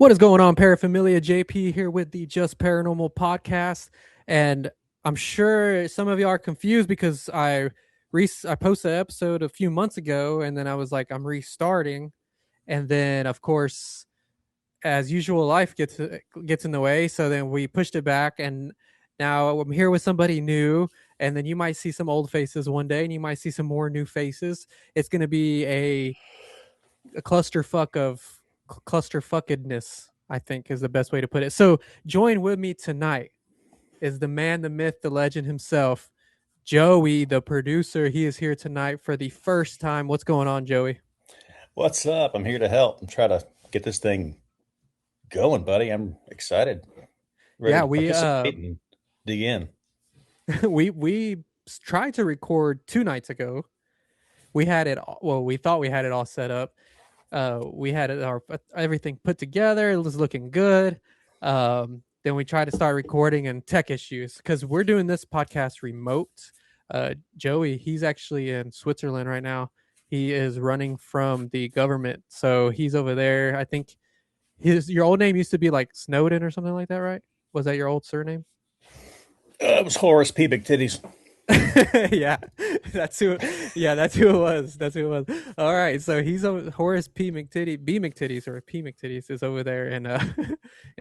What is going on, Paraphilia? JP here with the Just Paranormal podcast, and I'm sure some of you are confused because I posted an episode a few months ago, and then I was like, I'm restarting, and then of course, as usual, life gets in the way, so then we pushed it back, and now I'm here with somebody new, and then you might see some old faces one day, and you might see some more new faces. It's going to be a clusterfuck of clusterfuckedness, I think is the best way to put it. So join with me tonight is the man, the myth, the legend himself, Joey, the producer. He is here tonight for the first time. What's going on, Joey? What's up? I'm here to help and try to get this thing going, buddy. I'm excited, ready Yeah, to we participate and dig in. we tried to record 2 nights ago. We had it well, we thought we had it all set up. We had our everything put together. It was looking good. Then we tried to start recording and tech issues because we're doing this podcast remote. Joey, he's actually in Switzerland right now. He is running from the government, so he's over there. I think his your old name used to be like Snowden or something like that, right? Was that your old surname? It was Horace P. Big Titties. Yeah, that's who. Yeah, that's who it was. That's who it was. All right, so he's over. Horace B McTitties or P McTitties is over there in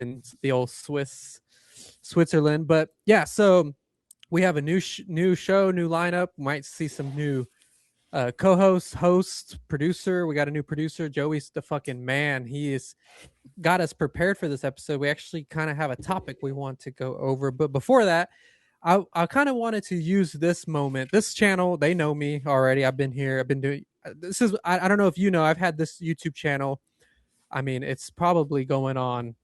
in the old Switzerland. But yeah, so we have a new show, new lineup. Might see some new co-host, host, producer. We got a new producer. Joey's the fucking man. He is got us prepared for this episode. We actually kind of have a topic we want to go over, but before that, I kind of wanted to use this moment. This channel, they know me already. I've been here. I've been doing this is I don't know if you know. I've had this YouTube channel. I mean, it's probably going on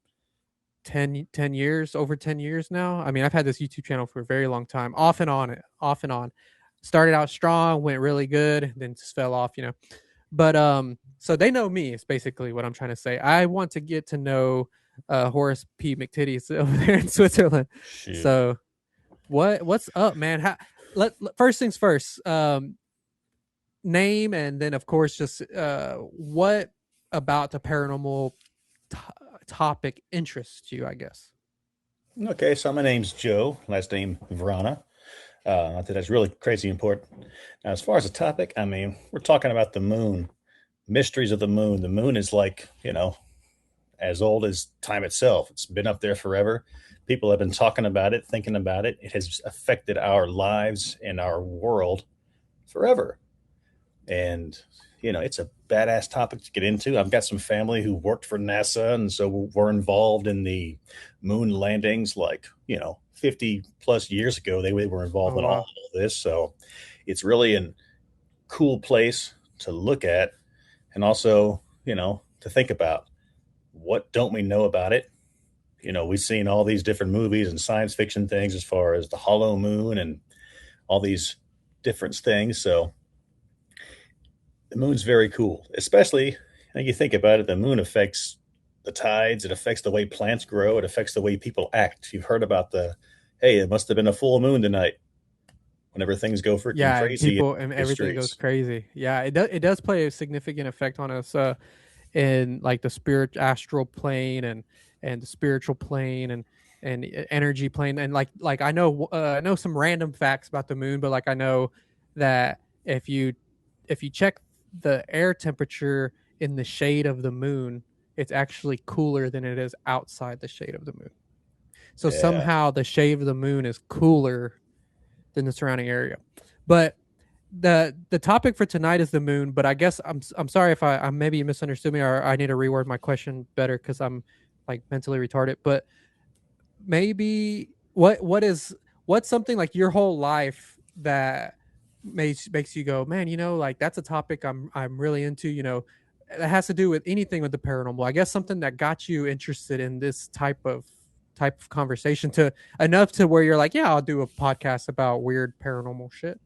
10 years, over 10 years now. I mean, I've had this YouTube channel for a very long time, off and on. Started out strong, went really good, then just fell off. But so they know me. It's basically what I'm trying to say. I want to get to know Horace P. McTitties over there in Switzerland. Shoot. So what's up, man? First things first. Name, and then of course just what about the paranormal t- topic interests you, I guess. Okay, so my name's Joe, last name Vrana. Not that that's really crazy important. Now, as far as the topic, I mean, we're talking about the moon, mysteries of the moon. The moon is like, as old as time itself. It's been up there forever. People have been talking about it, thinking about it. It has affected our lives and our world forever. And it's a badass topic to get into. I've got some family who worked for NASA, and so we're involved in the moon landings. Like 50 plus years ago, they were involved Oh in all wow. of this. So it's really a cool place to look at, and also to think about. What don't we know about it? We've seen all these different movies and science fiction things as far as the hollow moon and all these different things. So the moon's very cool, especially you think about it. The moon affects the tides, it affects the way plants grow, it affects the way people act. You've heard about hey, it must have been a full moon tonight, whenever things go freaking Yeah, and crazy in people and the everything goes streets. crazy. Yeah, it does play a significant effect on us in like the spirit astral plane and the spiritual plane and energy plane, and like I know some random facts about the moon, but like I know that if you check the air temperature in the shade of the moon, it's actually cooler than it is outside the shade of the moon. So Yeah. somehow the shade of the moon is cooler than the surrounding area. But the topic for tonight is the moon. But I guess I'm sorry if I maybe you misunderstood me, or I need to reword my question better because I'm like mentally retarded. But maybe what's something like your whole life that makes you go, man, like that's a topic I'm really into. It has to do with anything with the paranormal. I guess something that got you interested in this type of conversation to enough to where you're like, yeah, I'll do a podcast about weird paranormal shit.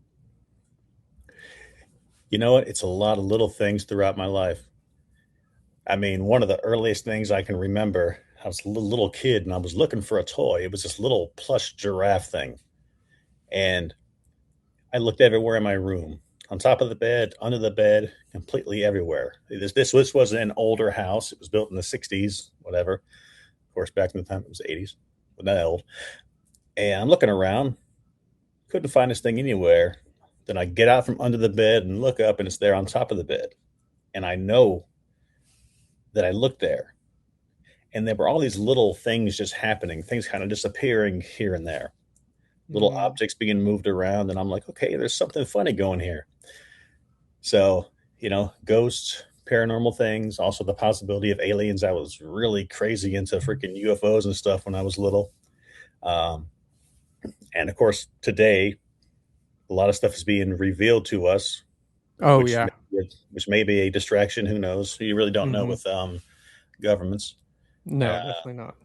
You know what? It's a lot of little things throughout my life. I mean, one of the earliest things I can remember, I was a little kid and I was looking for a toy. It was this little plush giraffe thing. And I looked everywhere in my room. on top of the bed, under the bed, completely everywhere. This was an older house. It was built in the 60s, whatever. Of course, back in the time it was 80s, but not old. And I'm looking around, couldn't find this thing anywhere. Then I get out from under the bed and look up, and it's there on top of the bed. And I know that I looked there, and there were all these little things just happening, things kind of disappearing here and there, little Mm. objects being moved around. And I'm like, okay, there's something funny going here. So, ghosts, paranormal things, also the possibility of aliens. I was really crazy into freaking UFOs and stuff when I was little. Um, and of course, today, a lot of stuff is being revealed to us, Oh which yeah. which may be a distraction. Who knows? You really don't know Hmm. with governments. No, Uh, definitely not.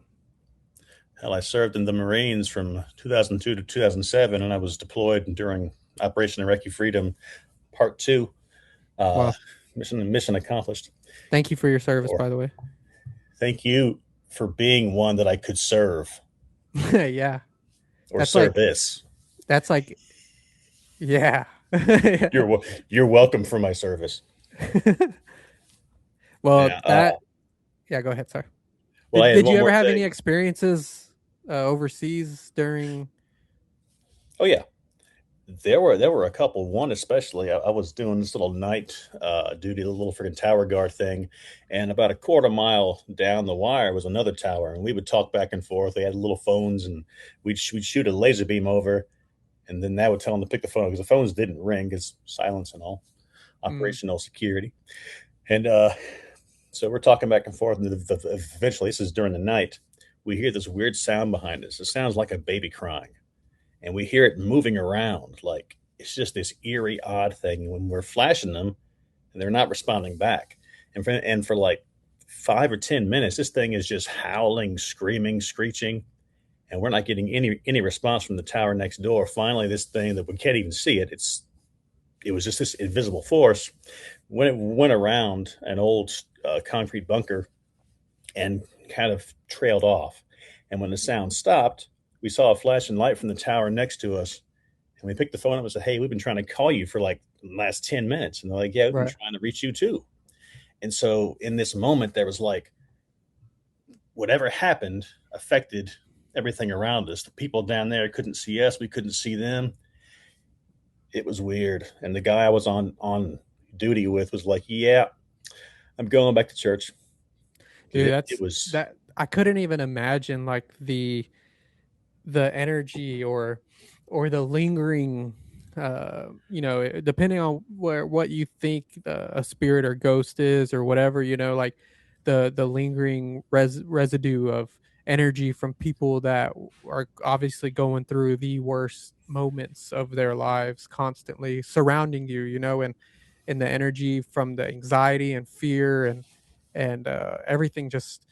Hell, I served in the Marines from 2002 to 2007, and I was deployed during Operation Iraqi Freedom Part Two. Uh, Well, mission accomplished. thank you for your service, Or by the way. thank you for being one that I could serve Yeah, or that's like service. that's like yeah. You're welcome for my service. Well, Yeah. that yeah. Go ahead, sir. Well, I had Did one you ever more have any thing. experiences overseas during? Oh yeah, there were a couple. One especially, I was doing this little night duty, a little freaking tower guard thing, and about a quarter mile down the wire was another tower, and we would talk back and forth. They had little phones, and we'd shoot a laser beam over, and then that would tell them to pick the phone because the phones didn't ring because silence and all, Mm, operational security. And so we're talking back and forth, and eventually, this is during the night, we hear this weird sound behind us. It sounds like a baby crying, and we hear it moving around like it's just this eerie, odd thing. When we're flashing them, and they're not responding back, and for like 5 or 10 minutes, this thing is just howling, screaming, screeching, and we're not getting any response from the tower next door. Finally, this thing that we can't even see it was just this invisible force when it went around an old concrete bunker and kind of trailed off. And when the sound stopped, we saw a flashing light from the tower next to us. And we picked the phone up and said, "Hey, we've been trying to call you for like the last 10 minutes." And they're like, "Yeah, we've been right. trying to reach you too." And so in this moment, there was like whatever happened affected everything around us. The people down there couldn't see us, we couldn't see them. It was weird. And the guy I was on duty with was like, "Yeah, I'm going back to church." Because Dude, it that's was, that I couldn't even imagine like the energy or the lingering depending on what you think a spirit or ghost is or whatever, like the lingering residue of energy from people that are obviously going through the worst moments of their lives constantly surrounding you, and the energy from the anxiety and fear and everything just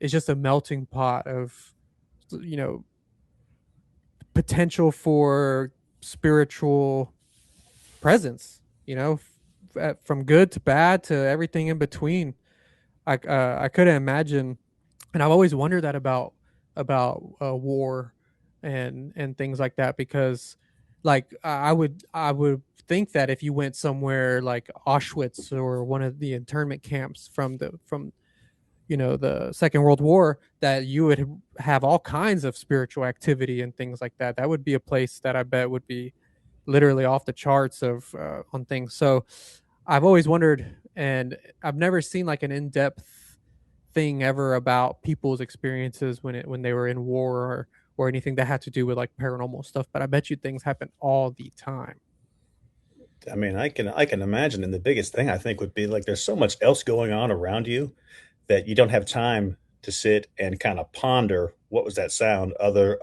is just a melting pot of you know potential for spiritual presence, from good to bad to everything in between. I couldn't imagine, and I've always wondered that about war and things like that, because like I would think that if you went somewhere like Auschwitz or one of the internment camps from the Second World War, that you would have all kinds of spiritual activity and things like that. That would be a place that I bet would be literally off the charts of on things. So I've always wondered, and I've never seen like an in-depth thing ever about people's experiences when they were in war or anything that had to do with like paranormal stuff. But I bet you things happen all the time. I mean, I can imagine. And the biggest thing I think would be like there's so much else going on around you that you don't have time to sit and kind of ponder what was that sound other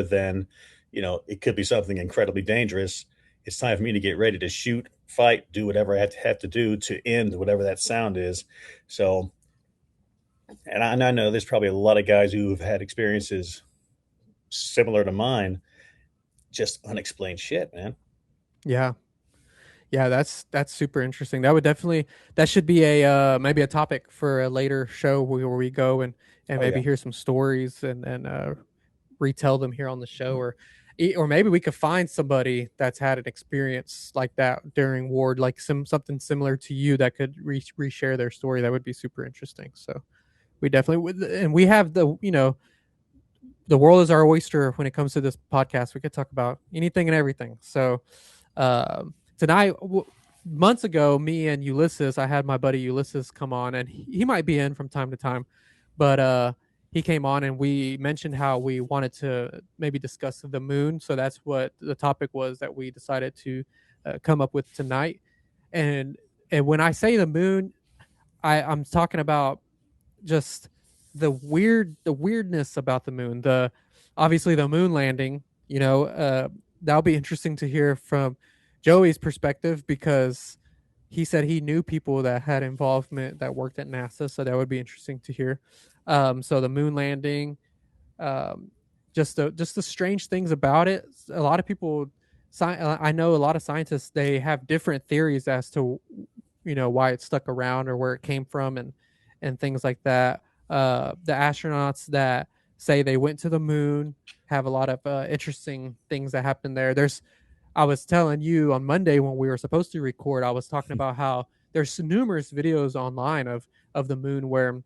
than, it could be something incredibly dangerous. It's time for me to get ready to shoot, fight, do whatever I have to do to end whatever that sound is. So, and I know there's probably a lot of guys who've had experiences similar to mine, just unexplained shit, man. Yeah. Yeah, that's super interesting. That should be a maybe a topic for a later show where we go and Oh yeah. maybe hear some stories and retell them here on the show. Or or maybe we could find somebody that's had an experience like that during war, like something similar to you that could reshare their story. That would be super interesting. So we definitely would, and we have the world is our oyster when it comes to this podcast. We could talk about anything and everything. So tonight, months ago, me and Ulysses, I had my buddy Ulysses come on, and he might be in from time to time, but he came on and we mentioned how we wanted to maybe discuss the moon. So that's what the topic was that we decided to come up with tonight. And and when I say the moon, I'm talking about just the weirdness about the moon. The obviously the moon landing. That'll be interesting to hear from Joey's perspective because he said he knew people that had involvement that worked at NASA, so that would be interesting to hear. So the moon landing, um, just the strange things about it. A lot of people, I know a lot of scientists, they have different theories as to why it stuck around or where it came from and things like that. The astronauts that say they went to the moon have a lot of interesting things that happen there. I was telling you on Monday when we were supposed to record, I was talking about how there's numerous videos online of the moon where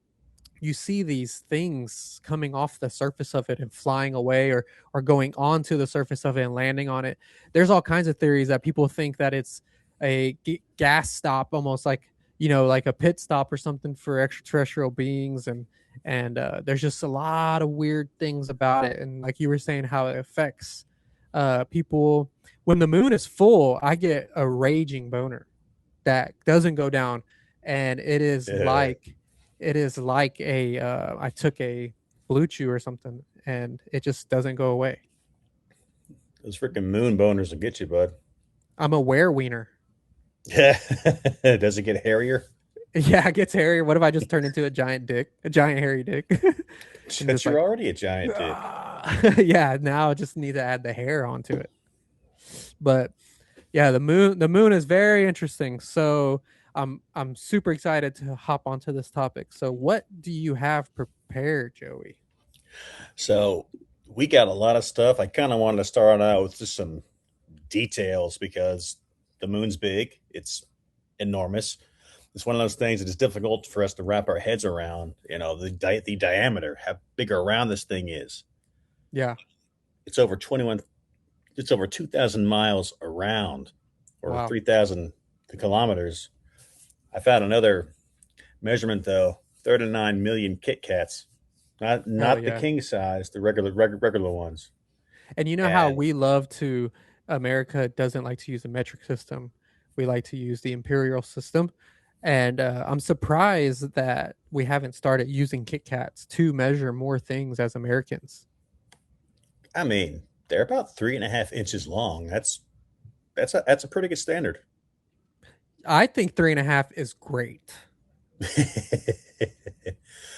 you see these things coming off the surface of it and flying away or going onto the surface of it and landing on it. There's all kinds of theories that people think that it's a gas stop, almost like like a pit stop or something for extraterrestrial beings, and there's just a lot of weird things about it. And like you were saying, how it affects people. When the moon is full, I get a raging boner that doesn't go down, and Yeah. it is like a I took a blue chew or something, and it just doesn't go away. Those freaking moon boners will get you, bud. I'm a were wiener. Yeah. Does it get hairier? Yeah, it gets hairy. What if I just turn into a giant dick, a giant hairy dick, and But just you're like, already a giant dick. yeah. Now I just need to add the hair onto it. But yeah, the moon is very interesting. So I'm super excited to hop onto this topic. So what do you have prepared, Joey? So we got a lot of stuff. I kind of wanted to start out with just some details because the moon's big. It's enormous. It's one of those things that is difficult for us to wrap our heads around. The diameter, how big or round this thing is. Yeah. It's over 21. It's over 2,000 miles around, or Wow. 3,000 kilometers. I found another measurement though: 39 million Kit Kats. Not Hell not the yeah. king size, the regular ones. And you know how And we love to America doesn't like to use a metric system. We like to use the imperial system. And I'm surprised that we haven't started using Kit Kats to measure more things as Americans. I mean, they're about 3.5 inches long. That's a pretty good standard. I think 3.5 is great.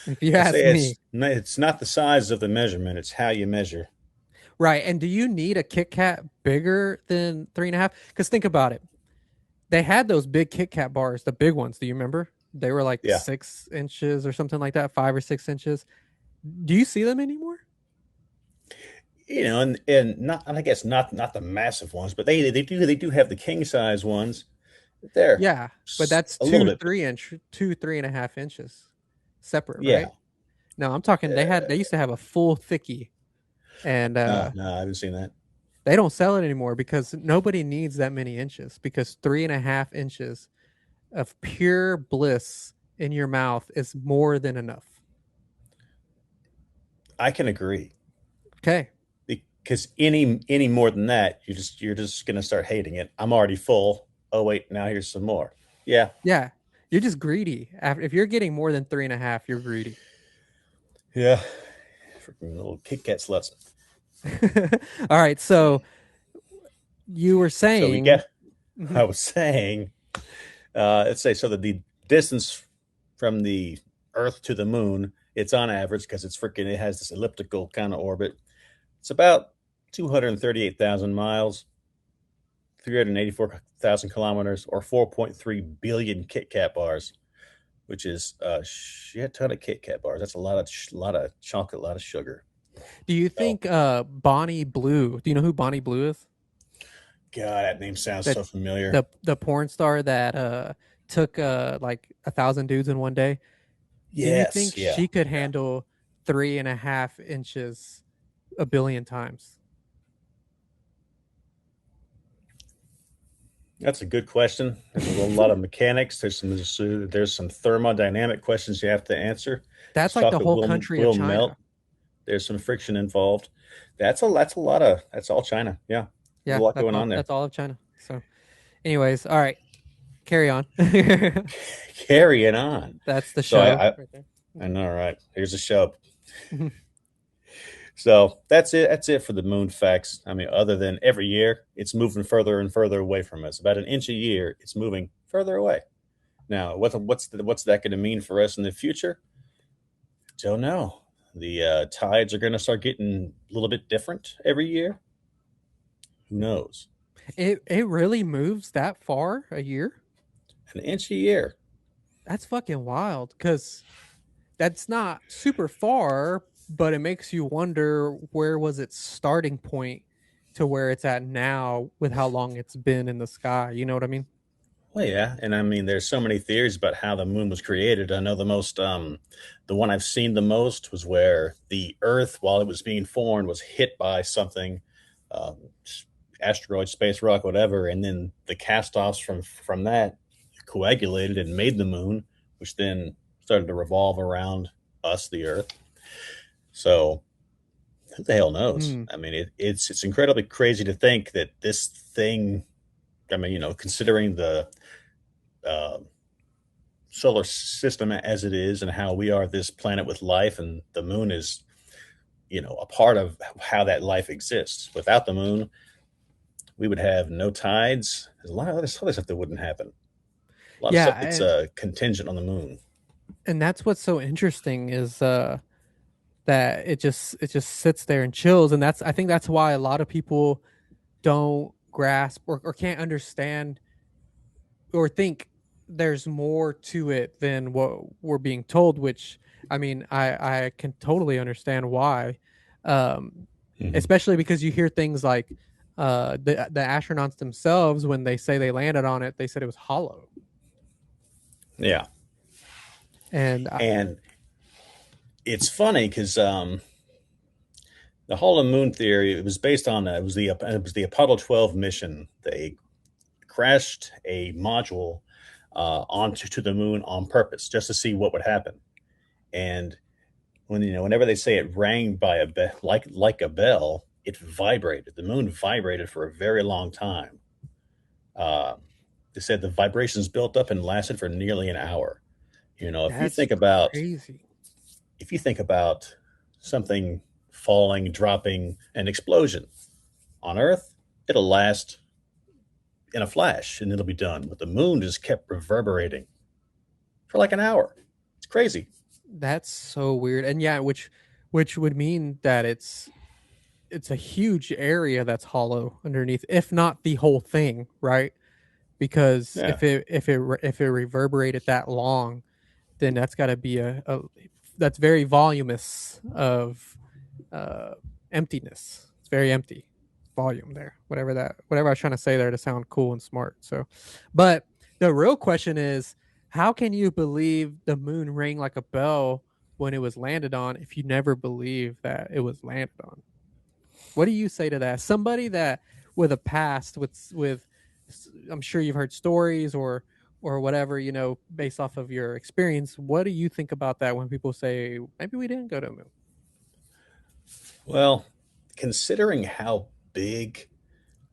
If you I ask say me. it's not the size of the measurement; it's how you measure. Right. And do you need a Kit Kat bigger than 3.5? Because think about it. They had those big Kit Kat bars, the big ones. Do you remember? They were like Yeah, 6 inches or something like that, 5 or 6 inches. Do you see them anymore? and not, and I guess not the massive ones, but they do have the king size ones. They're Yeah, but that's a little two, bit, 3 inch, 2, 3.5 inches separate, yeah. right? No, I'm talking. They Uh, used to have a full thickie, and no, I haven't seen that. they don't sell it anymore because nobody needs that many inches. Because 3.5 inches of pure bliss in your mouth is more than enough. I can agree Okay. because any more than that, you're just gonna start hating it. I'm already full. Oh wait, now here's some more. Yeah, Yeah, you're just greedy. If you're getting more than 3.5, you're greedy. yeah. Freaking little Kit Kat sluts. All right, so you were So we saying, get. I mhm, was saying, let's say so that the distance from the Earth to the Moon, it's on average because it has this elliptical kind of orbit. It's about 238,000 miles, 384,000 kilometers, or 4.3 billion Kit Kat bars, which is a shit ton of Kit Kat bars. That's a lot of chocolate, a lot of sugar. Do you So, think Bonnie Blue? Do you know who Bonnie Blue is? God, that name sounds That so familiar. the porn star that took like 1,000 dudes in one day. Do you Yes, think yeah, she could yeah. handle 3.5 inches a billion times? That's a good question. There's a lot of mechanics. There's some thermodynamic questions you have to answer. That's This like the chocolate whole will country of will melt. China. There's some friction involved. That's all China. Yeah, there's a Yeah, lot that's going all. on there. That's all of China. So, anyways, all right, carry on. Carrying on. That's the So show I right there. I know, right? Here's a show. Mhm. So that's it. That's it for the moon facts. I mean, other than every year, it's moving further and further away from us. About an inch a year, it's moving further away. Now, what's that going to mean for us in the future? Don't know. The tides are going to start getting a little bit different every year. Who knows? It really moves that far a year. An inch a year. That's fucking wild. Because that's not super far, but it makes you wonder where was its starting point to where it's at now with how long it's been in the sky. You know what I mean? Well, yeah, and I mean, there's so many theories about how the moon was created. I know the one I've seen the most was where the Earth, while it was being formed, was hit by something, um, asteroid, space rock, whatever, and then the cast-offs from that coagulated and made the moon, which then started to revolve around us, the Earth. So who the hell knows? Hmm. I mean, it's incredibly crazy to think that this thing. I mean, considering the uh, solar system as it is and how we are this planet with life, and the moon is a part of how that life exists. Without the moon, we would have no tides. There's a lot of other stuff that wouldn't happen. A lot of Yeah, stuff that's contingent on the moon. and that's what's so interesting is that it just sits there and chills, and that's I think that's why a lot of people don't grasp or can't understand or think there's more to it than what we're being told, which I mean I can totally understand why, um Mm-hmm. especially because you hear things like the astronauts themselves, when they say they landed on it, they said it was hollow. Yeah, And and it's funny because the hollow moon theory, it was based on it was the Apollo 12 mission. They crashed a module onto to the moon on purpose just to see what would happen. And whenever they say it rang by a like a bell, it vibrated. The moon vibrated for a very long time. Uh, they said the vibrations built up and lasted for nearly an hour. You know, if you that's think about crazy. if you think about something falling, dropping, an explosion on Earth, it'll last in a flash and it'll be done. But the moon just kept reverberating for like an hour. It's crazy. That's so weird. And yeah, which would mean that it's a huge area that's hollow underneath, if not the whole thing, right? Because Yeah. if it reverberated that long, then that's got to be a that's very voluminous of uh emptiness. It's very empty volume there. Whatever I was trying to say there to sound cool and smart. So, but the real question is, how can you believe the moon rang like a bell when it was landed on if you never believed that it was landed on? What do you say to that? Somebody that with a past with I'm sure you've heard stories or whatever, based off of your experience. What do you think about that when people say maybe we didn't go to the moon? Well, considering how big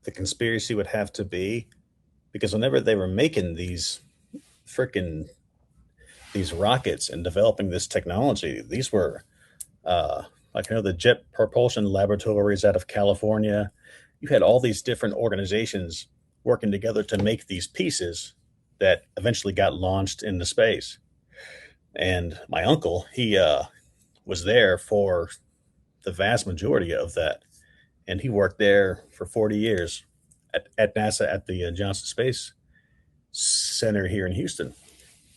the conspiracy would have to be, because whenever they were making freaking these rockets and developing this technology, these were uh, like the Jet Propulsion Laboratories out of California. You had all these different organizations working together to make these pieces that eventually got launched into space. And my uncle, he was there for the vast majority of that, and he worked there for 40 years at NASA at the Johnson Space Center here in Houston.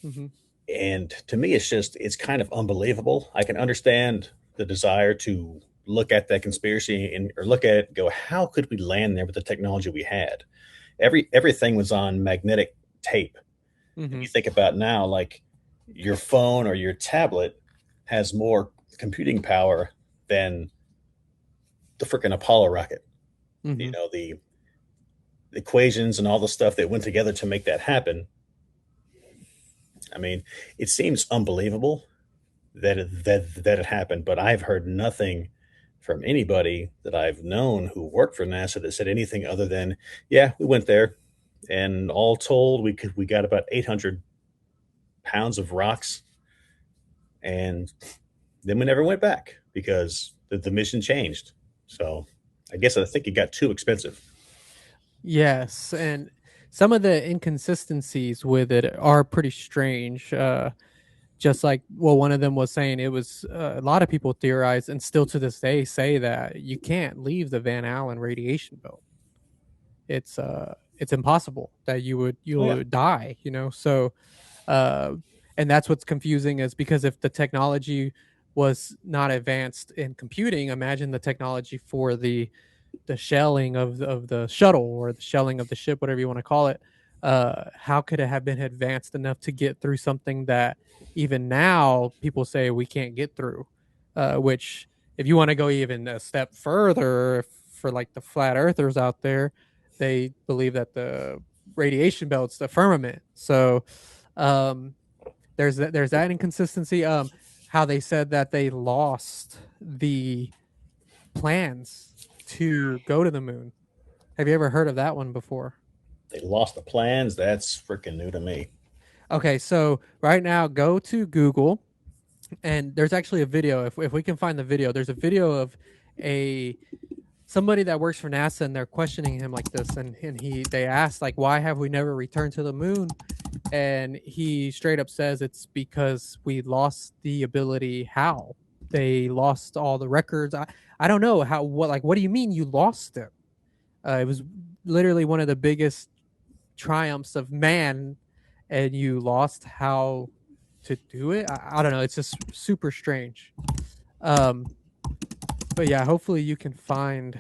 Mm-hmm. And to me, it's kind of unbelievable. I can understand the desire to look at that conspiracy and or look at it and go, how could we land there with the technology we had? Everything was on magnetic tape. And Hmm. you think about now, like your phone or your tablet has more computing power than the freaking Apollo rocket. You Hmm. know, the equations and all the stuff that went together to make that happen. I mean, it seems unbelievable that it happened, but I've heard nothing from anybody that I've known who worked for NASA that said anything other than, yeah, we went there, and all told, we got about 800 pounds of rocks, and then we never went back because the mission changed. So I think it got too expensive. Yes, and some of the inconsistencies with it are pretty strange. Just like, well, one of them was saying it was a lot of people theorize and still to this day say that you can't leave the Van Allen radiation belt. It's impossible that you Oh yeah, would die. So uh, and that's what's confusing is because if the technology was not advanced in computing, imagine the technology for the shelling of the shuttle or the shelling of the ship, whatever you want to call it. How could it have been advanced enough to get through something that even now people say we can't get through? Which, if you want to go even a step further, for like the flat earthers out there, they believe that the radiation belt's the firmament. So um, there's that inconsistency. How they said that they lost the plans to go to the moon. Have you ever heard of that one before? they lost the plans. That's freaking new to me. Okay, so right now go to Google and there's actually a video. If we can find the video, there's a video of a somebody that works for NASA and they're questioning him like this, and they asked like, why have we never returned to the moon? And he straight up says it's because we lost the ability. How they lost all the records. I don't know how. What do you mean you lost it? It was literally one of the biggest triumphs of man, and you lost how to do it. I don't know. It's just super strange. Um, but yeah, hopefully you can find.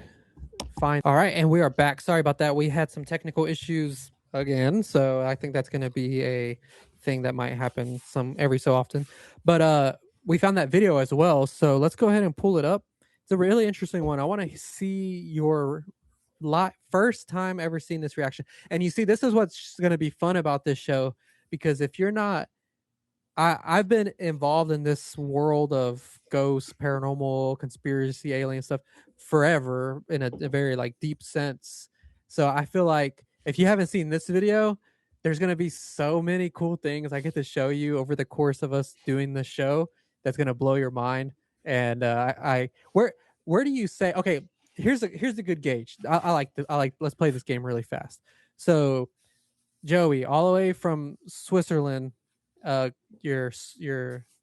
All right, and we are back. Sorry about that. We had some technical issues again, so I think that's going to be a thing that might happen some every so often. But we found that video as well, so let's go ahead and pull it up. It's a really interesting one. I want to see your first time ever seeing this reaction. And you see, this is what's going to be fun about this show, because if you're not, I've been involved in this world of ghosts, paranormal, conspiracy, alien stuff forever in a very like deep sense. So I feel like if you haven't seen this video, there's gonna be so many cool things I get to show you over the course of us doing the show that's gonna blow your mind. And I where do you say? Okay, here's a good gauge. I like. Let's play this game really fast. So Joey, all the way from Switzerland, uh, your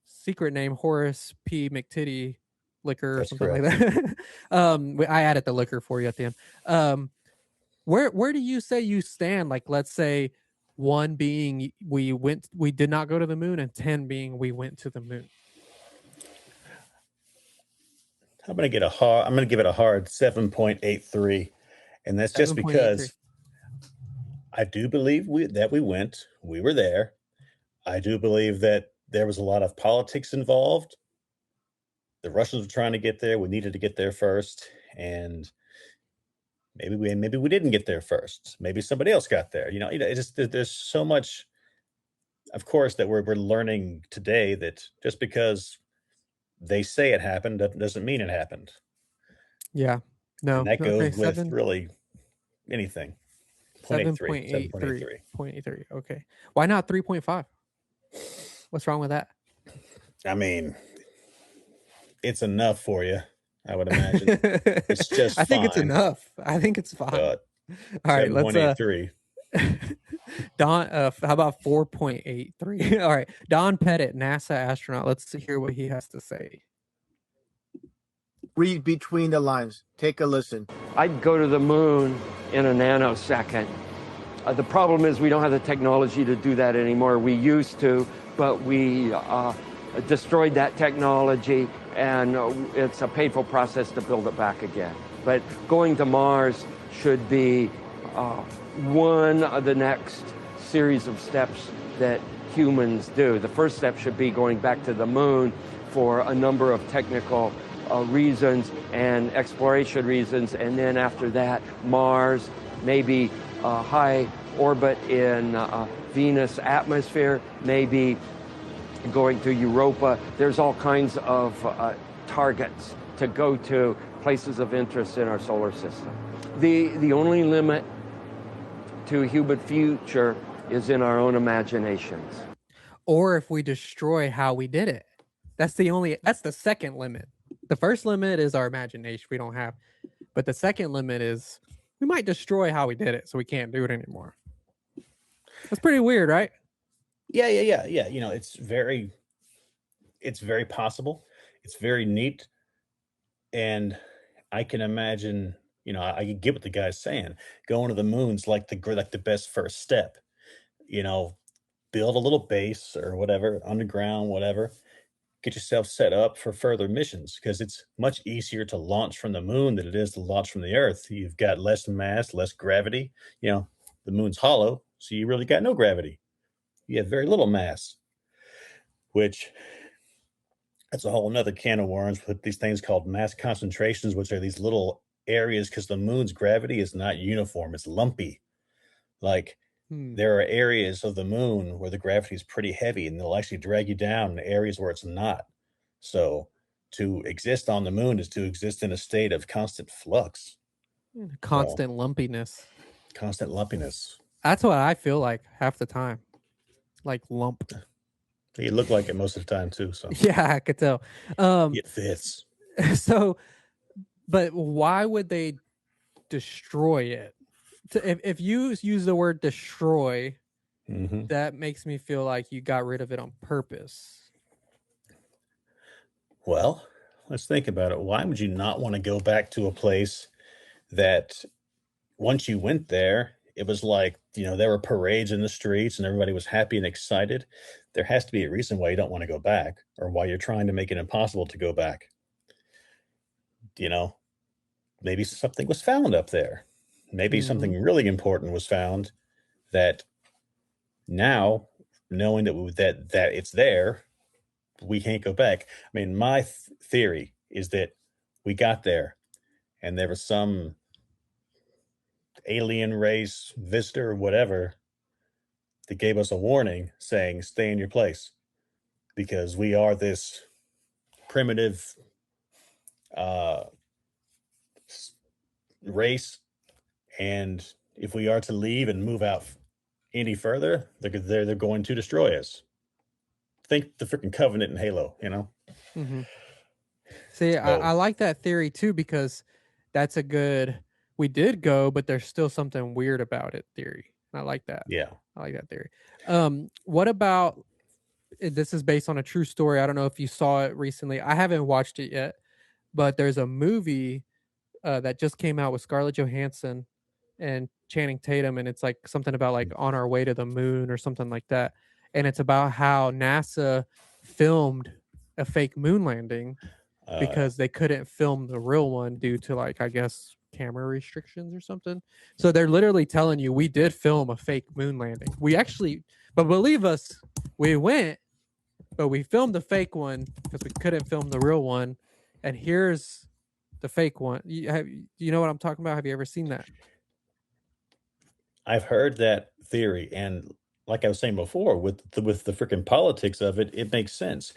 secret name Horace P. McTitty liquor or That's something like correct. that. I added the liquor for you at the end. Where do you say you stand? Like, let's say one being we did not go to the moon, and 10 being we went to the moon. I'm gonna give it a hard 7.83, and that's just 7.83. because I do believe we went. We were there. I do believe that there was a lot of politics involved. The Russians were trying to get there. We needed to get there first, and maybe we didn't get there first. Maybe somebody else got there. It's just there's so much, of course, that we're learning today that just because they say it happened doesn't mean it happened, Yeah. and No. that Okay. goes with really anything. Point eight Seven three, point seven eight point eight three. three. 0.83. Okay. Why not 3.5? What's wrong with that? I mean, it's enough for you, I would imagine. It's just I think it's fine, enough. I think it's fine. but All right, let's 7.83. Don how about 4.83? All right. Don Pettit, NASA astronaut. Let's hear what he has to say. Read between the lines. Take a listen. I'd go to the moon in a nanosecond. The problem is we don't have the technology to do that anymore. We used to, but we destroyed that technology, and it's a painful process to build it back again. But going to Mars should be one of the next series of steps that humans do. The first step should be going back to the moon for a number of technical reasons and exploration reasons, and then after that, Mars, maybe high orbit in Venus atmosphere, maybe going to Europa. There's all kinds of targets to go to, places of interest in our solar system. The only limit to human future is in our own imaginations. Or if we destroy how we did it. That's the second limit. The first limit is our imagination we don't have. But the second limit is we might destroy how we did it so we can't do it anymore. That's pretty weird, right? Yeah. You know, it's very possible. It's very neat. And I can imagine, you know, I get what the guy's saying. Going to the moon's like the best first step. You know, build a little base or whatever, underground, whatever. Get yourself set up for further missions, because it's much easier to launch from the moon than it is to launch from the Earth. You've got less mass, less gravity. You know, the moon's hollow, so you really got no gravity. You have very little mass, which that's a whole nother can of worms with these things called mass concentrations, which are these little areas, because the moon's gravity is not uniform. It's lumpy. Like, there are areas of the moon where the gravity is pretty heavy, and they'll actually drag you down in areas where it's not. So to exist on the moon is to exist in a state of constant flux. Constant lumpiness. Constant lumpiness. That's what I feel like half the time. Like lump. You look like it most of the time too. So yeah, I could tell. It fits. So, but why would they destroy it? If you use the word destroy, that makes me feel like you got rid of it on purpose. Well, let's think about it. Why would you not want to go back to a place that once you went there, it was like, you know, there were parades in the streets and everybody was happy and excited? There has to be a reason why you don't want to go back, or why you're trying to make it impossible to go back. You know, maybe something was found up there. Maybe something really important was found that now, knowing that it's there, we can't go back. I mean, my theory is that we got there and there was some alien race visitor or whatever that gave us a warning saying, stay in your place, because we are this primitive race, and if we are to leave and move out any further, they're going to destroy us. Think the freaking Covenant in Halo, you know? See, I like that theory too, because that's a good, we did go, but there's still something weird about it theory. I like that. Yeah. I like that theory. What about, this is based on a true story. I don't know if you saw it recently. I haven't watched it yet, but there's a movie that just came out with Scarlett Johansson and Channing Tatum, and it's like something about like On Our Way to the Moon or something like that. And it's about how NASA filmed a fake moon landing because they couldn't film the real one due to, like, I guess, camera restrictions or something. So they're literally telling you, we did film a fake moon landing. We actually, but believe us, we went, but we filmed the fake one because we couldn't film the real one. And here's the fake one. You know what I'm talking about? Have you ever seen that? I've heard that theory, and like I was saying before, with the freaking politics of it, it makes sense.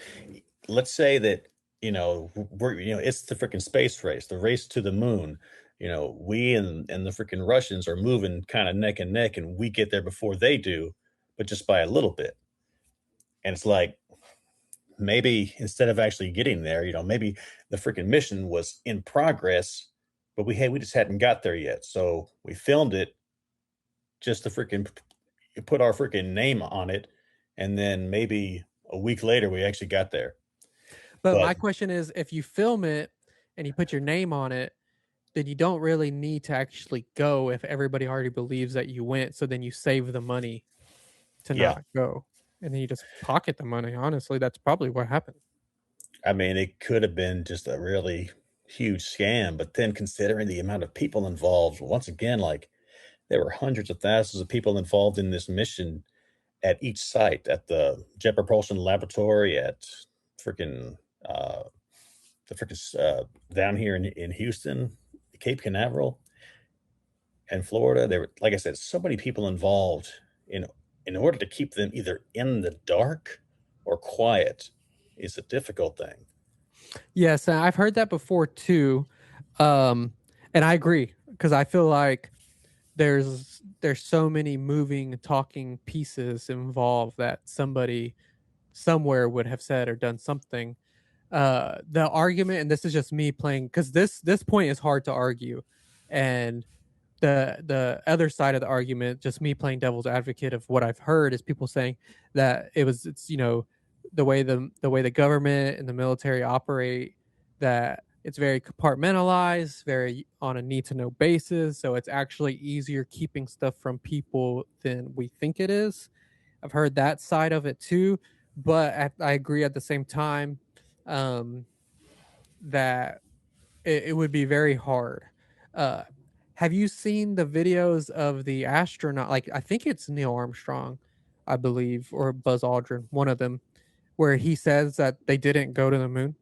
Let's say that, you know, it's the freaking space race, the race to the moon. You know, we and the freaking Russians are moving kind of neck and neck, and we get there before they do, but just by a little bit. And it's like, maybe instead of actually getting there, you know, maybe the freaking mission was in progress, but we just hadn't got there yet. So we filmed it just to freaking put our freaking name on it, and then maybe a week later we actually got there. But my question is, if you film it and you put your name on it, then you don't really need to actually go if everybody already believes that you went. So then you save the money to not go. and then you just pocket the money. Honestly, that's probably what happened. I mean, it could have been just a really huge scam, but then considering the amount of people involved, once again, like there were hundreds of thousands of people involved in this mission at each site, at the Jet Propulsion Laboratory, at freaking down here in Houston, Cape Canaveral, and Florida. There were, like I said, so many people involved in order to keep them either in the dark or quiet is a difficult thing. Yes, and I've heard that before too, and I agree because I feel like there's so many moving, talking pieces involved that somebody somewhere would have said or done something. The argument, and this is just me playing, because this point is hard to argue, and the other side of the argument, just me playing devil's advocate of what I've heard, is people saying that it's the way the government and the military operate, that it's very compartmentalized, very on a need to know basis, so it's actually easier keeping stuff from people than we think it is. I've heard that side of it too, but I agree at the same time, that it would be very hard. Uh, have you seen the videos of the astronaut? Like, I think it's Neil Armstrong, I believe, or Buzz Aldrin, one of them, where he says that they didn't go to the moon.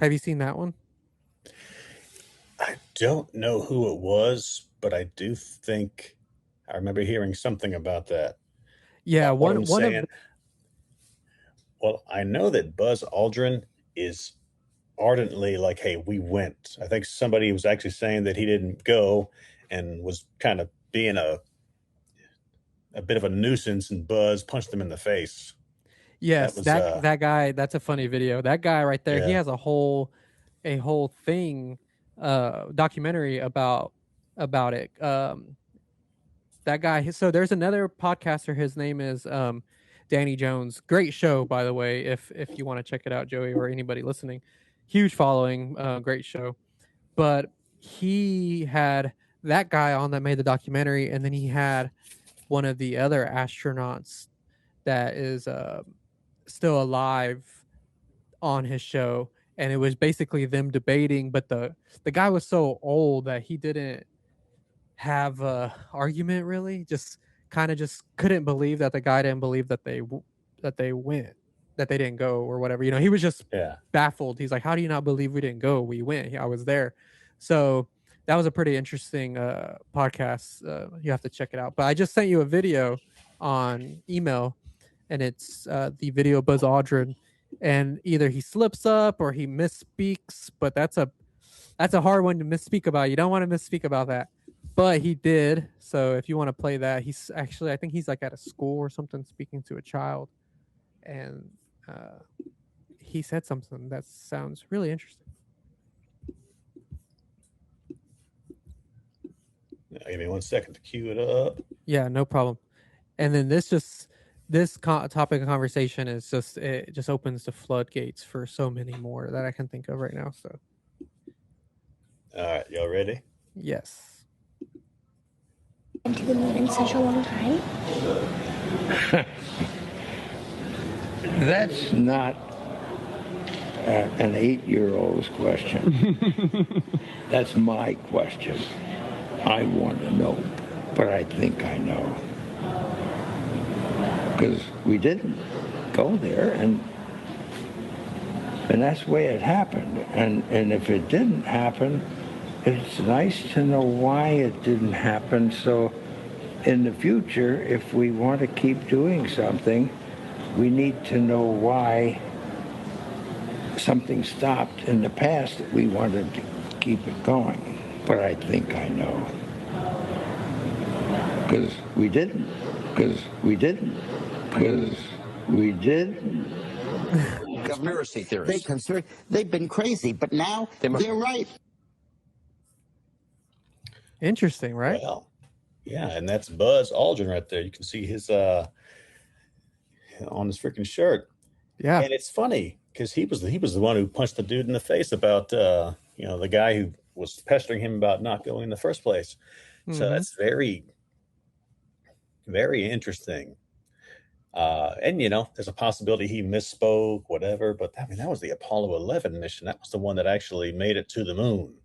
Have you seen that one? I don't know who it was, but I do think I remember hearing something about that. Yeah, One one saying, of well, I know that Buzz Aldrin is ardently like, hey, we went. I think somebody was actually saying that he didn't go and was kind of being a bit of a nuisance, and Buzz punched him in the face. yes, was that guy. That's a funny video. That guy right there. He Yeah. has a whole thing, documentary about it. That guy. So there's another podcaster. His name is Danny Jones. Great show, by the way. If you want to check it out, Joey, or anybody listening, huge following. Great show. But he had that guy on that made the documentary, and then he had one of the other astronauts that is still alive on his show, and it was basically them debating. But the guy was so old that he didn't have a argument, really. Just kind of just couldn't believe that the guy didn't believe that they went, that they didn't go or whatever. He was just baffled. He's like, how do you not believe we didn't go? We went. I was there. So that was a pretty interesting podcast. You have to check it out. But I just sent you a video on email, and it's the video of Buzz Aldrin, and either he slips up or he misspeaks. But that's a hard one to misspeak about. You don't want to misspeak about that. But he did. So if you want to play that, he's actually, I think he's like at a school or something, speaking to a child, and he said something that sounds really interesting. Give me 1 second to cue it up. Yeah, no problem. And then this topic of conversation is just, it just opens the floodgates for so many more that I can think of right now. So, all right, y'all ready? Yes. To the moon in such a long time? That's not an 8-year-old's question. That's my question. I want to know, but I think I know. Because we didn't go there, and that's the way it happened. And if it didn't happen, it's nice to know why it didn't happen. So in the future, if we want to keep doing something, we need to know why something stopped in the past that we wanted to keep it going. But I think I know. Because we didn't. Conspiracy theories. They've been crazy, but now they're right. Interesting, right? Well, yeah, and that's Buzz Aldrin right there. You can see his on his freaking shirt. Yeah, and it's funny because he was the one who punched the dude in the face about the guy who was pestering him about not going in the first place. Mm-hmm. So that's very, very interesting. And, you know, there's a possibility he misspoke, whatever. But I mean, that was the Apollo 11 mission. That was the one that actually made it to the moon.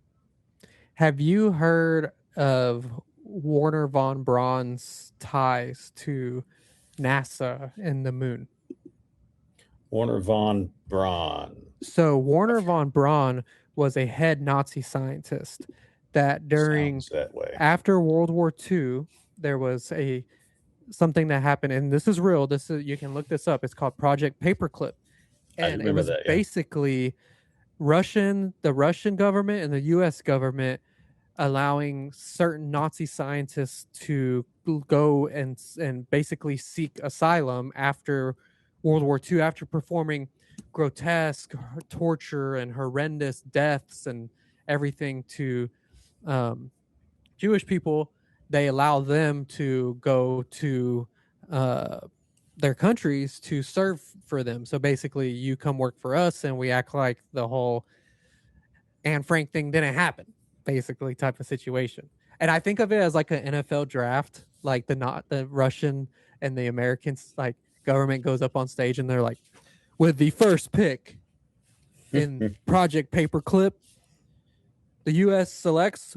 Have you heard of Warner von Braun's ties to NASA and the moon? Warner von Braun. So Warner von Braun was a head Nazi scientist that during Sounds that way. after World War II, there was something that happened, and this is real. This is, you can look this up. It's called Project Paperclip, I and it remember was that, yeah. basically the Russian government and the U.S. government allowing certain Nazi scientists to go and basically seek asylum after World War II, after performing grotesque torture and horrendous deaths and everything to Jewish people. They allow them to go to their countries to serve for them. So basically, you come work for us, and we act like the whole Anne Frank thing didn't happen, basically, type of situation. And I think of it as like an NFL draft, like the Russian and the Americans, like government goes up on stage and they're like, with the first pick in Project Paperclip, the U.S. selects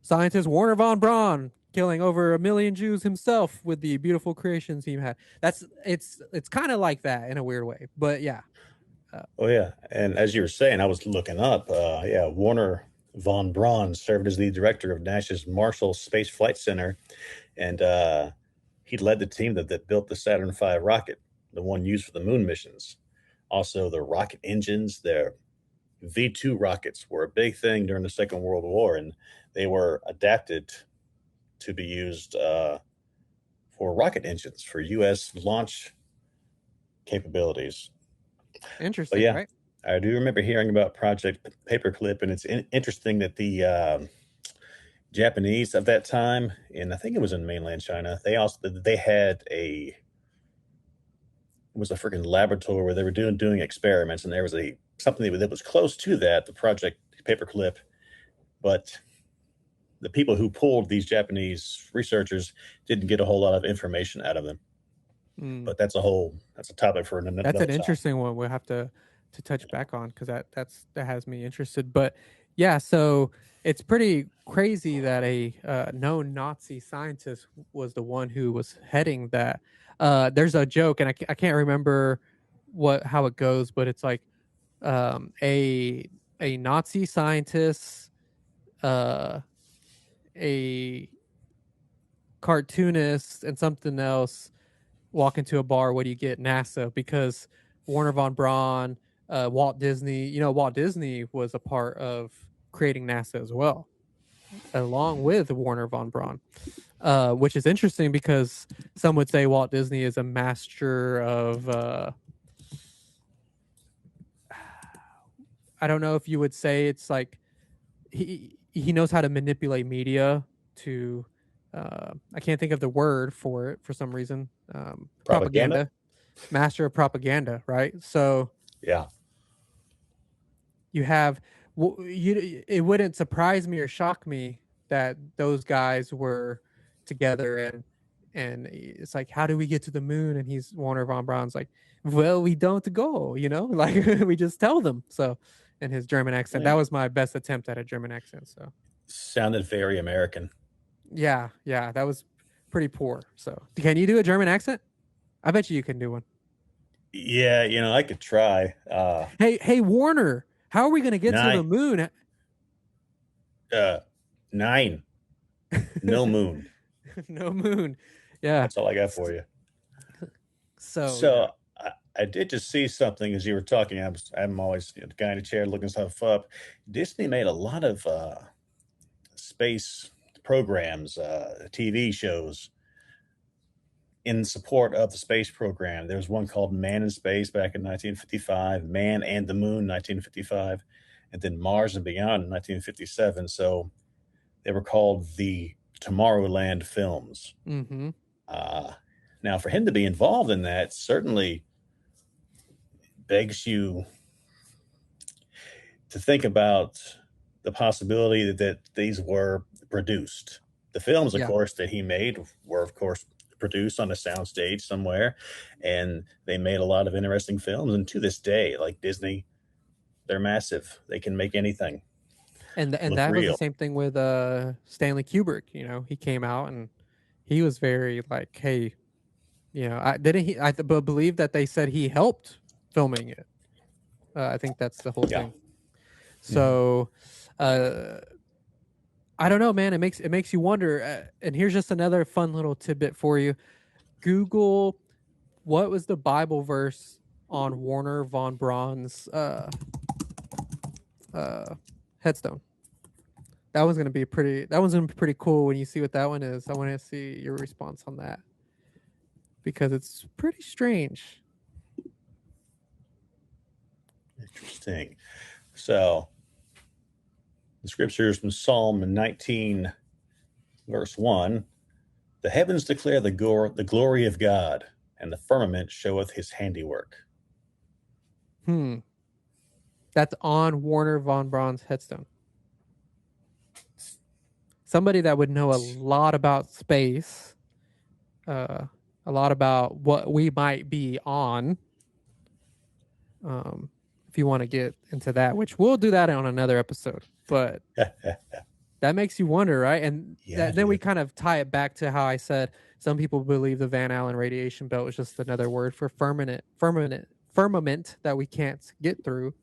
scientist Warner von Braun, killing over 1 million Jews himself with the beautiful creations he had. It's kind of like that in a weird way, but yeah. Oh yeah, and as you were saying, I was looking up. Yeah, Warner von Braun served as the director of NASA's Marshall Space Flight Center, and he led the team that built the Saturn V rocket, the one used for the moon missions. Also, the rocket engines, their V2 rockets were a big thing during the Second World War, and they were adapted to be used for rocket engines for U.S. launch capabilities. Interesting, But yeah, right? I do remember hearing about Project Paperclip, and it's interesting that the Japanese of that time, and I think it was in mainland China, they had it was a freaking laboratory where they were doing experiments, and there was something that was close to that, the Project Paperclip, but the people who pulled these Japanese researchers didn't get a whole lot of information out of them. But that's a topic for another That's an time. interesting one. We'll have to touch back on, because that has me interested. But yeah, so it's pretty crazy that a known Nazi scientist was the one who was heading that. There's a joke, and I can't remember how it goes, but it's like a Nazi scientist, a cartoonist, and something else walk into a bar. What do you get? NASA, because Warner von Braun, Walt Disney. Walt Disney was a part of creating NASA as well, along with Warner von Braun, which is interesting because some would say Walt Disney is a master of. I don't know if you would say it's like he knows how to manipulate media to. I can't think of the word for it for some reason. Propaganda. Master of propaganda, right? So yeah, you have it wouldn't surprise me or shock me that those guys were together, and it's like, how do we get to the moon? And he's Warner von Braun's like, well, we don't go, like we just tell them. So in his German accent, that was my best attempt at a German accent. So sounded very American. Yeah, that was pretty poor. So can you do a German accent? I bet you can do one. Yeah, I could try. Hey, Warner, how are we going to get to the moon? 9. No moon. No moon. Yeah. That's all I got for you. So I did just see something as you were talking. I'm always the guy in the chair looking stuff up. Disney made a lot of space programs, TV shows in support of the space program. There's one called Man in Space back in 1955, Man and the Moon 1955, and then Mars and Beyond in 1957. So they were called the Tomorrowland films. Mm-hmm. Now, for him to be involved in that certainly begs you to think about the possibility that these were produced. The films, of course, that he made were, of course, produce on a soundstage somewhere, and they made a lot of interesting films. And to this day, like Disney, they're massive. They can make anything And look that was the real. same thing with Stanley Kubrick. You know, he came out and he was very like, hey, you know, I believe that they said he helped filming it. I think that's the whole Yeah. thing. So, I don't know, man. It makes you wonder. And here's just another fun little tidbit for you. Google what was the Bible verse on Warner von Braun's headstone. That one's gonna be pretty cool when you see what that one is. I want to see your response on that because it's pretty strange. Interesting. So the scriptures from Psalm 19, verse 1, the heavens declare the glory of God, and the firmament showeth his handiwork. That's on Warner von Braun's headstone. Somebody that would know a lot about space, a lot about what we might be on. If you want to get into that, which we'll do that on another episode, but that makes you wonder, right? And then we kind of tie it back to how I said some people believe the Van Allen radiation belt is just another word for firmament that we can't get through.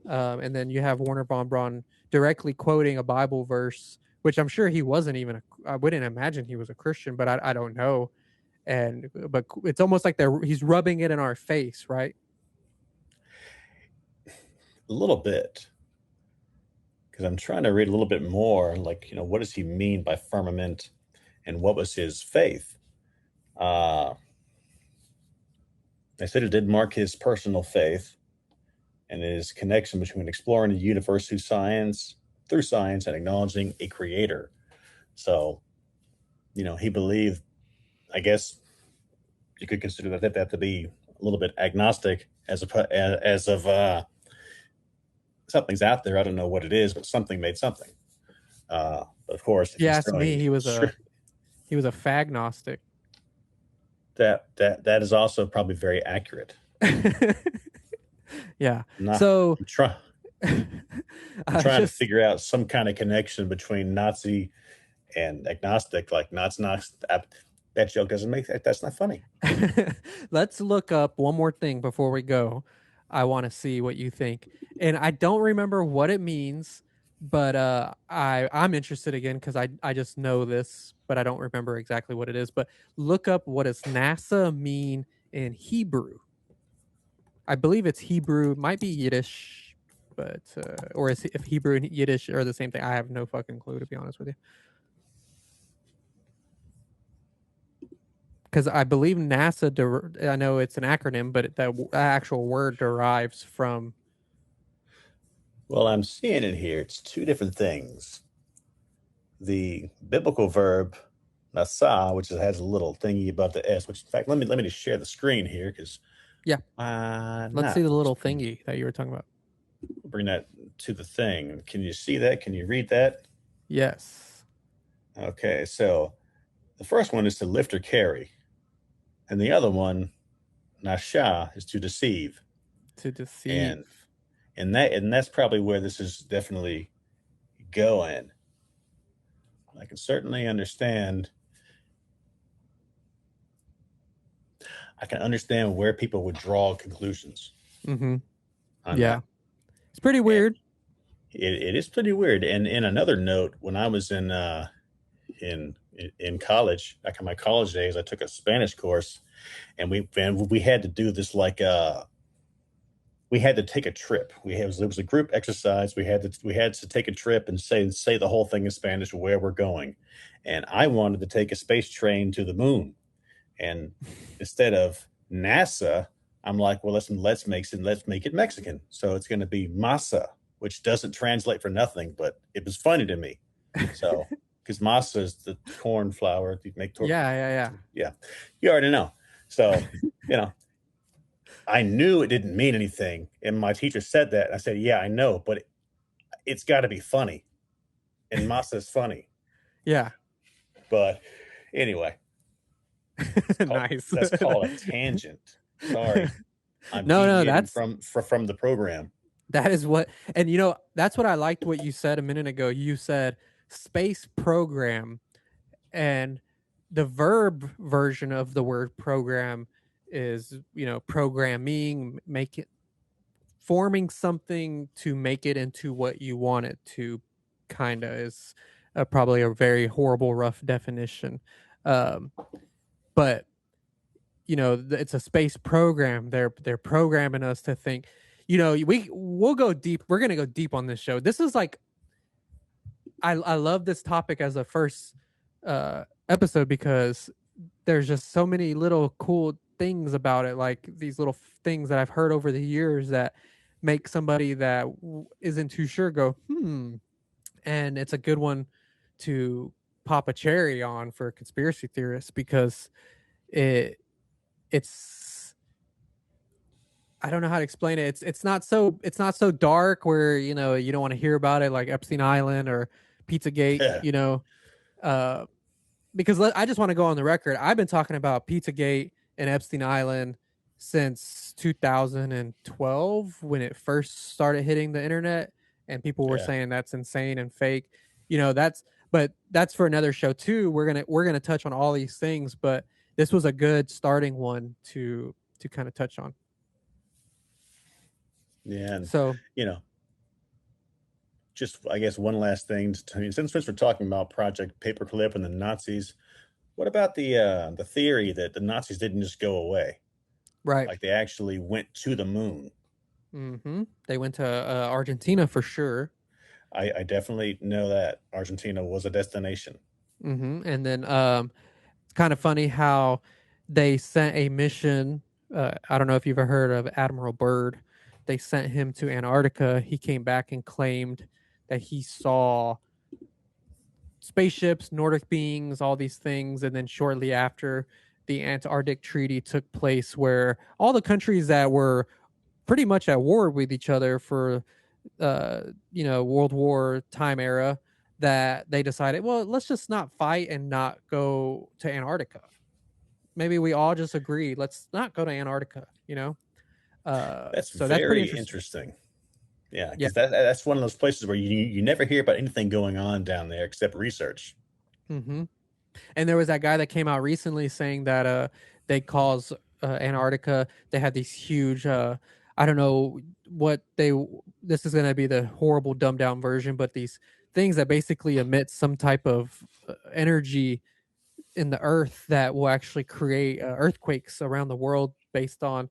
And then you have Warner von Braun directly quoting a Bible verse, which I'm sure he wasn't even. I wouldn't imagine he was a Christian, but I don't know. But it's almost like he's rubbing it in our face, right? A little bit, because I'm trying to read a little bit more, like, you know, what does he mean by firmament, and what was his faith? They said it did mark his personal faith and his connection between exploring the universe through science and acknowledging a creator. So, you know, he believed, I guess you could consider that to be a little bit agnostic as of something's out there. I don't know what it is, but something made something. But of course, if you asked me, he was a fagnostic. That is also probably very accurate. Yeah. So I'm trying to figure out some kind of connection between Nazi and agnostic, like Nazi. That joke doesn't make that's not funny. Let's look up one more thing before we go. I want to see what you think. And I don't remember what it means, but I'm interested again because I just know this, but I don't remember exactly what it is. But look up what does NASA mean in Hebrew. I believe it's Hebrew, might be Yiddish, but or if Hebrew and Yiddish are the same thing. I have no fucking clue, to be honest with you. Because I believe NASA, I know it's an acronym, but the actual word derives from. Well, I'm seeing it here. It's two different things. The biblical verb nasa, which has a little thingy above the S, which in fact, let me just share the screen here because let's see the little thingy that you were talking about. Bring that to the thing. Can you see that? Can you read that? Yes. Okay, so the first one is to lift or carry, and the other one, nasha, is to deceive. To deceive. And that's probably where this is definitely going. I can certainly understand. I can understand where people would draw conclusions. Mm-hmm. Yeah. That. It's pretty weird. It is pretty weird. And in another note, when I was in college, back in my college days, I took a Spanish course, and we had to do this like we had to take a trip. It was a group exercise. We had to take a trip and say the whole thing in Spanish where we're going. And I wanted to take a space train to the moon. And instead of NASA, I'm like, well, let's make it Mexican. So it's going to be masa, which doesn't translate for nothing, but it was funny to me. So because masa is the corn flour you make. Yeah. You already know. So you know. I knew it didn't mean anything, and my teacher said that. I said, "Yeah, I know, but it's got to be funny." And masa is funny. Yeah. But anyway, Nice. That's called a tangent. Sorry, I'm No, deviating from the program. that is what, and that's what I liked what you said a minute ago. You said space program, and the verb version of the word program is, programming, make it, forming something to make it into what you want it to, kind of is probably a very horrible, rough definition. Um, but it's a space program. They're programming us to think. We'll go deep. We're gonna go deep on this show. This is like, I love this topic as a first episode because there's just so many little cool things about it, like these little things that I've heard over the years that make somebody that isn't too sure go, and it's a good one to pop a cherry on for conspiracy theorists because it's I don't know how to explain it. It's not so dark where you don't want to hear about it, like Epstein Island or Pizzagate. Because I just want to go on the record. I've been talking about Pizzagate and Epstein Island since 2012 when it first started hitting the internet, and people were saying that's insane and fake. But that's for another show too. We're gonna touch on all these things, but this was a good starting one to kind of touch on. Yeah, and so just I guess one last thing. Since we're talking about Project Paperclip and the Nazis, what about the theory that the Nazis didn't just go away? Right. Like they actually went to the moon. Mm-hmm. They went to Argentina for sure. I definitely know that Argentina was a destination. Mm-hmm. And then it's kind of funny how they sent a mission. I don't know if you've ever heard of Admiral Byrd. They sent him to Antarctica. He came back and claimed that he saw spaceships, Nordic beings, all these things. And then shortly after, the Antarctic Treaty took place where all the countries that were pretty much at war with each other for, World War time era, that they decided, well, let's just not fight and not go to Antarctica. Maybe we all just agree, let's not go to Antarctica, That's so very that's pretty interesting. Yeah, because that's one of those places where you never hear about anything going on down there except research. Mm-hmm. And there was that guy that came out recently saying that they cause Antarctica. They had these huge. I don't know what they. This is going to be the horrible dumbed down version, but these things that basically emit some type of energy in the earth that will actually create earthquakes around the world based on.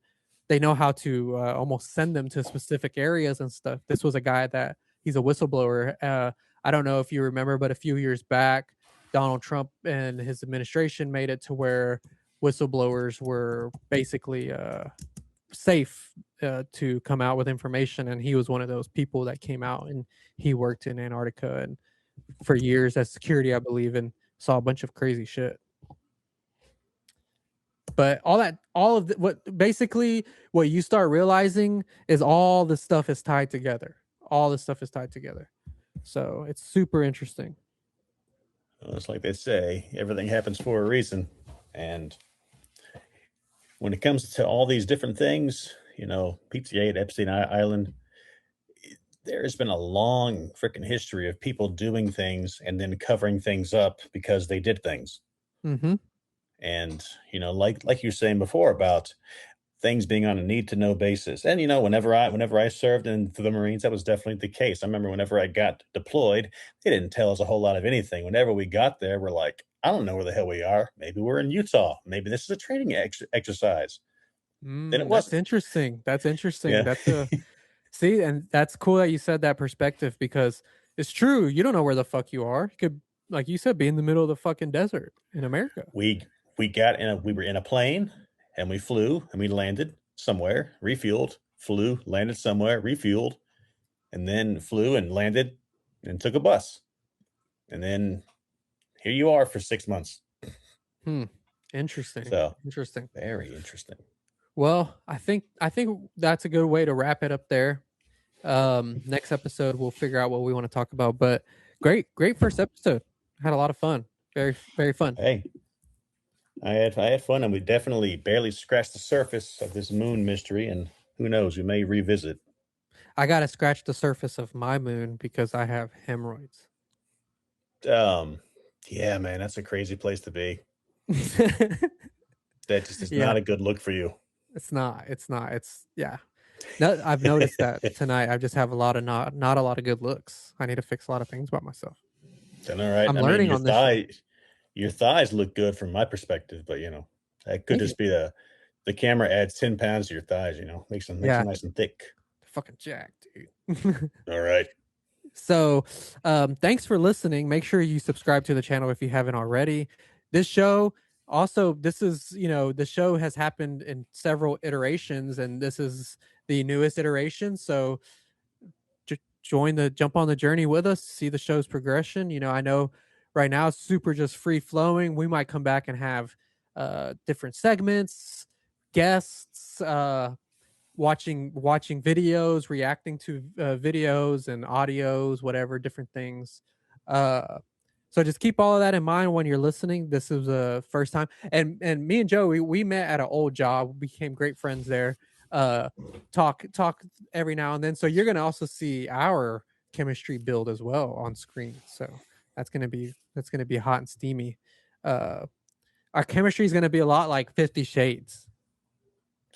They know how to almost send them to specific areas and stuff. This was a guy that he's a whistleblower. I don't know if you remember, but a few years back, Donald Trump and his administration made it to where whistleblowers were basically safe to come out with information. And he was one of those people that came out, and he worked in Antarctica and for years as security, I believe, and saw a bunch of crazy shit. But what you start realizing is all this stuff is tied together. All this stuff is tied together. So it's super interesting. Well, it's like they say, everything happens for a reason. And when it comes to all these different things, Pizzagate, Epstein Island, there has been a long freaking history of people doing things and then covering things up because they did things. Mm-hmm. And, like you were saying before about things being on a need to know basis. And, whenever I served in the Marines, that was definitely the case. I remember whenever I got deployed, they didn't tell us a whole lot of anything. Whenever we got there, we're like, I don't know where the hell we are. Maybe we're in Utah. Maybe this is a training exercise. Then it wasn't. That's interesting. Yeah. That's see, and that's cool that you said that perspective because it's true. You don't know where the fuck you are. You could, like you said, be in the middle of the fucking desert in America. We were in a plane and we flew and we landed somewhere, refueled, flew, landed somewhere, refueled, and then flew and landed and took a bus. And then here you are for 6 months. Interesting. So interesting. Very interesting. Well, I think that's a good way to wrap it up there. Next episode we'll figure out what we want to talk about. But great first episode. Had a lot of fun. Very, very fun. Hey, I had fun, and we definitely barely scratched the surface of this moon mystery. And who knows, we may revisit. I gotta scratch the surface of my moon because I have hemorrhoids. Um, yeah, man, that's a crazy place to be. That just is Yeah, not a good look for you. it's not. It's not. It's yeah. No, I've noticed that tonight. I just have a lot of not a lot of good looks. I need to fix a lot of things about myself. Then all right. I'm I mean, learning on this show. your thighs look good from my perspective, but that could Thank just you. be the camera adds 10 pounds to your thighs. Makes them Yeah. nice and thick. Fucking jacked, dude. All right. So, thanks for listening. Make sure you subscribe to the channel if you haven't already. This show, also, this is, the show has happened in several iterations, and this is the newest iteration. So, jump on the journey with us, see the show's progression. I know right now it's super just free flowing. We might come back and have different segments, guests, watching videos, reacting to videos and audios, whatever, different things. So just keep all of that in mind when you're listening. This is the first time, and me and Joe, we met at an old job, we became great friends there. Talk every now and then. So you're gonna also see our chemistry build as well on screen. So that's gonna be hot and steamy. Our chemistry is gonna be a lot like 50 Shades.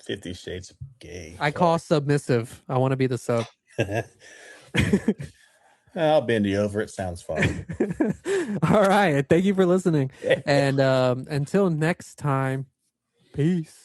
50 Shades of Gay. I call submissive. I want to be the sub. I'll bend you over. It sounds fun. All right. Thank you for listening. And until next time, peace.